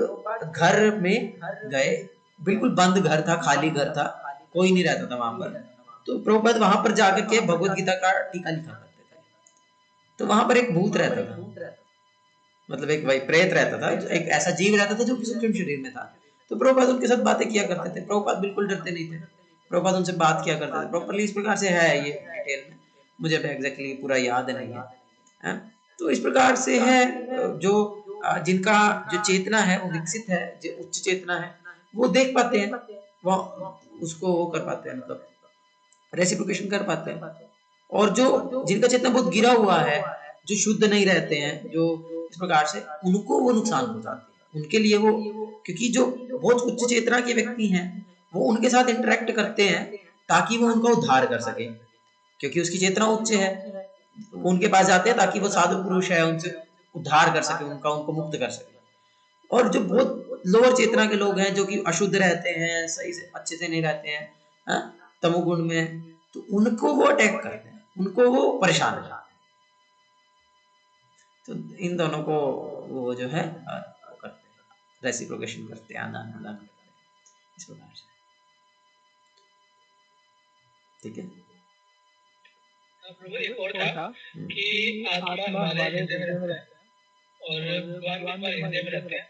घर में गए, बिल्कुल बंद घर था, खाली घर था, कोई नहीं रहता था वहां पर। तो प्रभुपाद वहां पर जाकर के भगवत गीता का टीका लिखा करते थे। तो वहां पर एक भूत रहता था, मतलब एक वही प्रेत रहता था, एक ऐसा जीव रहता था जो कि सूक्ष्म शरीर में था। तो प्रभुपाद उनके साथ बातें किया करते थे। प्रभुपाद बिल्कुल डरते नहीं थे, प्रभुपाद उनसे बात किया करते थे प्रॉपर्ली। इस प्रकार से है ये डिटेल में, मुझे एग्जैक्टली पूरा याद नहीं है। तो इस प्रकार से है, जो जिनका जो चेतना है वो विकसित है, जो उच्च चेतना है वो देख पाते हैं, वो उसको वो कर पाते हैं, मतलब रेसिप्रोकेशन कर पाते हैं। और जो जिनका चेतना बहुत गिरा हुआ है, जो शुद्ध नहीं रहते हैं, जो इस प्रकार से, उनको वो नुकसान पहुंचाती है। उनके लिए वो, क्योंकि जो बहुत उच्च चेतना के व्यक्ति हैं वो उनके साथ इंटरेक्ट करते हैं ताकि वो उनका उद्धार कर सके, क्योंकि उसकी चेतना उच्च है, वो उनके पास जाते हैं ताकि वो साधु पुरुष है उनसे उद्धार कर सके, उनको मुक्त कर सके। और जो बहुत लोअर चेतना के लोग हैं जो कि अशुद्ध रहते हैं, सही से अच्छे से नहीं रहते हैं, तमोगुण में, तो उनको वो अटैक करते हैं, उनको वो परेशान करते हैं। तो इन दोनों को वो जो है वो करते हैं, रेसिप्रोकेशन करते हैं, आदान प्रदान करते हैं इस प्रकार से। ठीक है, एक और था कि आत्मा हमारे हृदय में रहता है और भगवान भी हमारे हृदय में रहते हैं,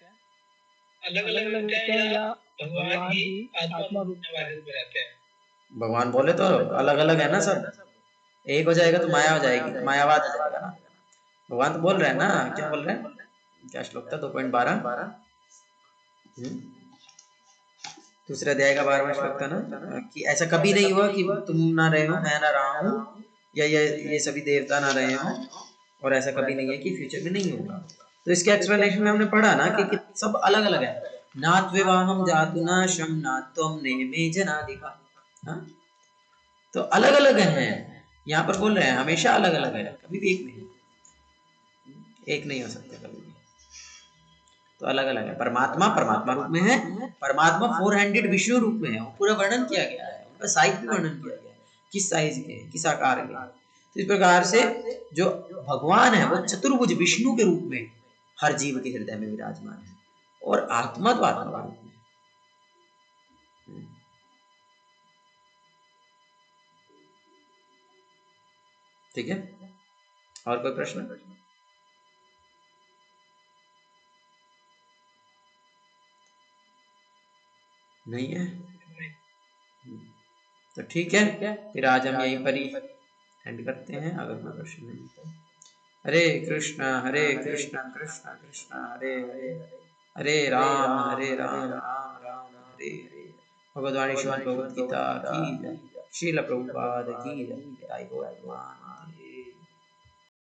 अलग अलग रहते हैं या भगवान ही आत्मा रूप में हमारे हृदय में रहते हैं? भगवान बोले तो अलग अलग है ना सब, एक हो जाएगा तो माया हो जाएगी, मायावाद हो जाएगा ना। भगवान तो बोल रहे हैं ना, क्या बोल रहे हैं, क्या श्लोक था 2.12, दूसरे अध्याय का 12वां श्लोक था ना, कि ऐसा कभी नहीं हुआ कि तुम ना रहे हो, मैं ना रहा हूँ, या ये सभी देवता ना रहे हो, और ऐसा कभी नहीं है कि फ्यूचर में नहीं होगा। तो इसके एक्सप्लेनेशन में हमने पढ़ा ना कि सब अलग अलग है। नात्वेवाहम जातु न शम नात्वम नेमे जनादिका, तो अलग अलग हैं, यहाँ पर बोल रहे हैं हमेशा अलग अलग है, कभी भी एक नहीं हो सकता कभी भी। तो अलग अलग है। परमात्मा परमात्मा रूप में है, परमात्मा 4 हैंडेड विष्णु रूप में है, पूरा वर्णन किया गया है, उनका साइज भी वर्णन किया गया है, किस साइज के, किस आकार के। तो इस प्रकार से जो भगवान है वो चतुर्भुज विष्णु के रूप में हर जीव के हृदय में विराजमान है, और आत्मा तो आत्मा रूप में। ठीक है, और कोई प्रश्न? नहीं है? तो ठीक है, फिर आज हम यहीं पर ही एंड करते हैं, अगर कोई प्रश्न नहीं तो। हरे कृष्णा कृष्ण कृष्ण हरे हरे, हरे राम राम राम हरे हरे। भगवद्वाणी श्रीमद् भगवद गीता की जय। श्रील प्रभुपाद की जय।